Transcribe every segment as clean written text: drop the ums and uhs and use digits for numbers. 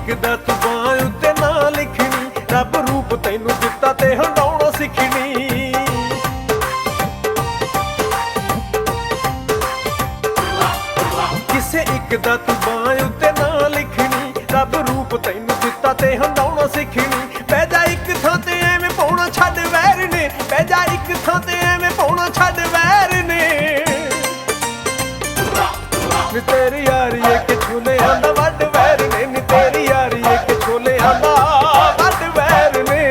ਇੱਕ ਦਾ ਤੂੰ ਬਾਂਹ ਉੱਤੇ ਨਾ ਲਿਖਣੀ, ਰੱਬ ਰੂਪ ਤੈਨੂੰ ਦਿੱਤਾ ਤੇ ਹੰਡਾਉਣਾ ਸਿੱਖਣੀ। ਕਿਸੇ ਇੱਕ ਦਾ ਤੂੰ ਬਾਂਹ ਉੱਤੇ ਨਾ ਲਿਖਣੀ, ਰੱਬ ਰੂਪ ਤੈਨੂੰ ਦਿੱਤਾ ਤੇ ਹੰਡਾਉਣਾ ਸਿੱਖਣੀ। ਬਹਿ ਜਾ ਇੱਕ ਥਾਂ ਤੇ ਐਵੇਂ ਪਾਉਣਾ ਛੱਡ ਵੈਰ ਨੇ, ਬਹਿ ਜਾ ਇੱਕ ਥਾਂ ਤੇ ਐਵੇਂ ਪਾਉਣਾ ਛੱਡ ਵੈਰ ਨੇ। ਨੀ ਤੇਰੀ ਯਾਰੀ ਇੱਕ ਛੋਲਿਆਂ ਦਾ ਵੱਡ ਵੈਰ ਨੇ, ਨੀ ਤੇਰੀ ਯਾਰੀ ਇੱਕ ਛੋਲਿਆਂ ਦਾ ਵੱਡ ਵੈਰ ਨੇ।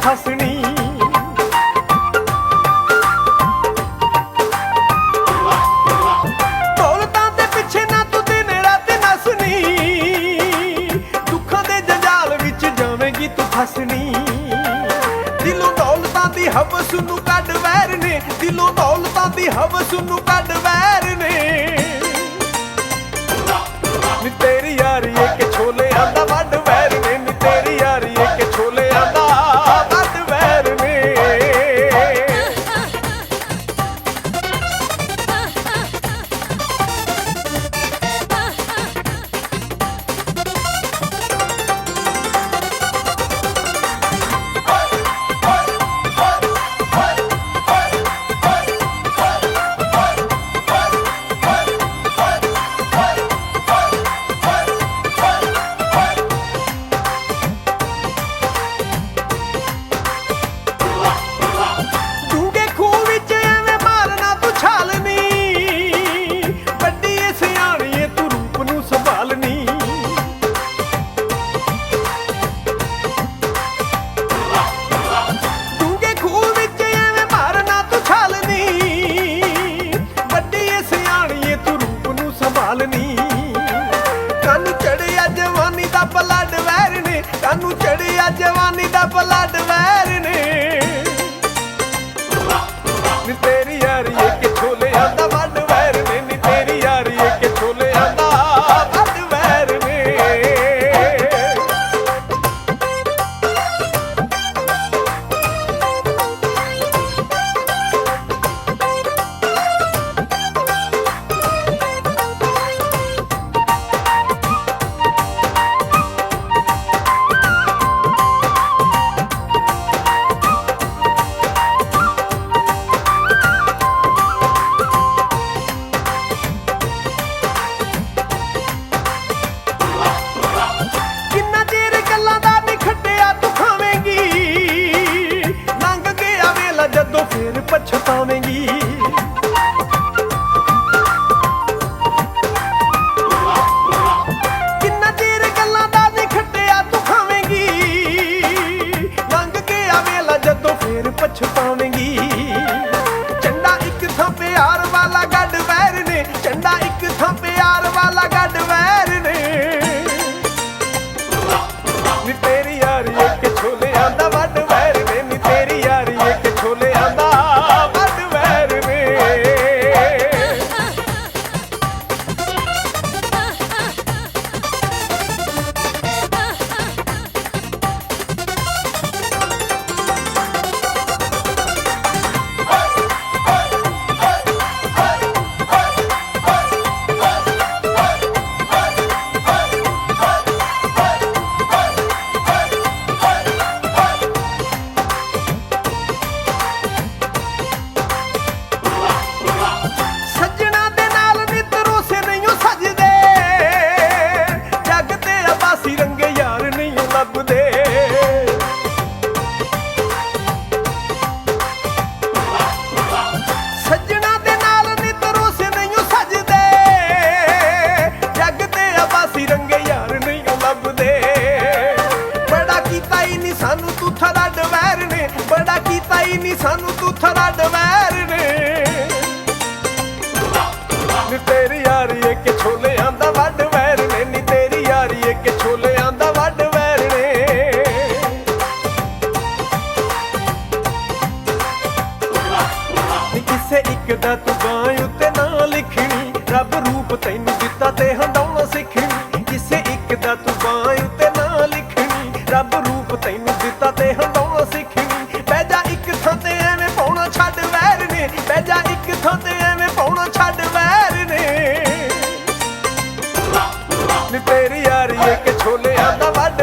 ਹੱਸਣੀ ਦੌਲਤਾਂ ਦੇ ਪਿੱਛੇ ਨਾ ਤੂੰ ਦਿਨ ਰਾਤ ਨੱਸਣੀ, ਦੁੱਖਾਂ ਦੇ ਜੰਜਾਲ ਵਿੱਚ ਜਾਵੇਂਗੀ ਤੂੰ ਫਸਣੀ। ਦਿਲੋਂ ਦੌਲਤਾਂ ਦੀ ਹਵਸ ਨੂੰ ਕੱਢ ਵੈਰ ਨੇ, ਦਿਲੋਂ ਦੌਲਤਾਂ ਦੀ ਹਵਸ ਨੂੰ ਕੱਢ ਵੈਰ ਨੇ। ਨੀ ਤੇਰੀ ਯਾਰੀ ਇੱਕ ਛੋਲਿਆਂ ਦਾ ਵੱਡ ਵੈਰ ਨੇ, ਨੀ ਤੇਰੀ ਯਾਰੀ ਇੱਕ ਛੋਲਿਆਂ ਦਾ ਕਾਨੂੰ ਚੜਿਆ ਜਵਾਨੀ ਦਾ ਬਲੱਡ ਵੈਰ ਨੇ, ਕਾਨੂੰ ਚੜਿਆ ਜਵਾਨੀ ਦਾ ਬਲੱਡ ਵੈਰ ਨੇ। ਨੀ ਤੇਰੀ ਯਾਰੀ ਇੱਕ ਛੋਲਿਆਂ ਦਾ ਵੱਡ ਵੈਰ ਨੇ, ਨੀ ਤੇਰੀ ਯਾਰੀ ਇੱਕ ਛੋਲਿਆਂ ਦਾ ਵੱਡ ਵੈਰ ਨੇ। ਜਦੋਂ ਫੇਰ ਪਛਤਾਵੇਂਗੀ, ਕਿੰਨਾ ਚਿਰ ਗੱਲਾਂ ਦਾ ਨਹੀਂ ਖੱਟਿਆ ਤੂੰ ਖਾਵੇਂਗੀ। ਲੰਘ ਗਿਆ ਵੇਲਾ ਜਦੋਂ ਫੇਰ ਪਛਤਾਵੇਂਗੀ। ਝੰਡਾ ਇੱਕ ਥਾਂ ਪਿਆਰ ਵਾਲਾ ਗੱਡ ਵੈਰ ਨੇ, ਝੰਡਾ ਇੱਕ ਥਾਂ ਪਿਆਰ ਵਾਲਾ ਗੱਡ ਵੈਰ ਨੇ। ਨੀ ਤੇਰੀ ਯਾਰੀ ਇੱਕ ਛੋਲਿਆਂ ਦਾ ਵੱਡ ਵੈਰ ਨੇ, ਨੀ ਤੇਰੀ ਯਾਰੀ ਇੱਕ ਛੋਲਿਆਂ ਦਾ ਵੱਡ ਵੈਰ ਨੇ। ਸਾਨੂੰ ਤੂੰ ਥਰਾ ਡਵੈਰ ਨੇ, ਬੜਾ ਕੀਤਾ ਹੀ ਨਹੀਂ ਸਾਨੂੰ ਤੂੰ ਥਰਾ ਡਵੈਰ ਨੇ। ਕਿਸੇ ਇੱਕ ਦਾ ਤੂੰ ਬਾਂਹ ਉੱਤੇ ਨਾ ਲਿਖਣੀ, ਰੱਬ ਰੂਪ ਤੈਨੂੰ ਦਿੱਤਾ ਤੇ ਹੰਡਾਉਣਾ ਸਿੱਖਣੀ। ਕਿਸੇ ਇੱਕ ਦਾ ਤੂੰ ਬਾਂਹ ਉੱਤੇ ਨਾ ਲਿਖਣੀ, ਰੱਬ ਰੂਪ ਤੈਨੂੰ ਦਿੱਤਾ ਤੇ ਹੰਡਾਉਣਾ ਸਿੱਖਣੀ। ਬਹਿ ਜਾ ਇੱਕ ਥਾਂ ਤੇ ਐਵੇਂ ਪਾਉਣਾ ਛੱਡ ਵੈਰ ਨੇ, ਬਹਿ ਜਾ ਇੱਕ ਥਾਂ ਤੇ ਐਵੇਂ ਪਾਉਣਾ ਛੱਡ ਵੈਰ ਨੇ। ਨੀ ਤੇਰੀ ਯਾਰੀ ਇੱਕ ਛੋਲਿਆਂ ਦਾ ਵੱਡ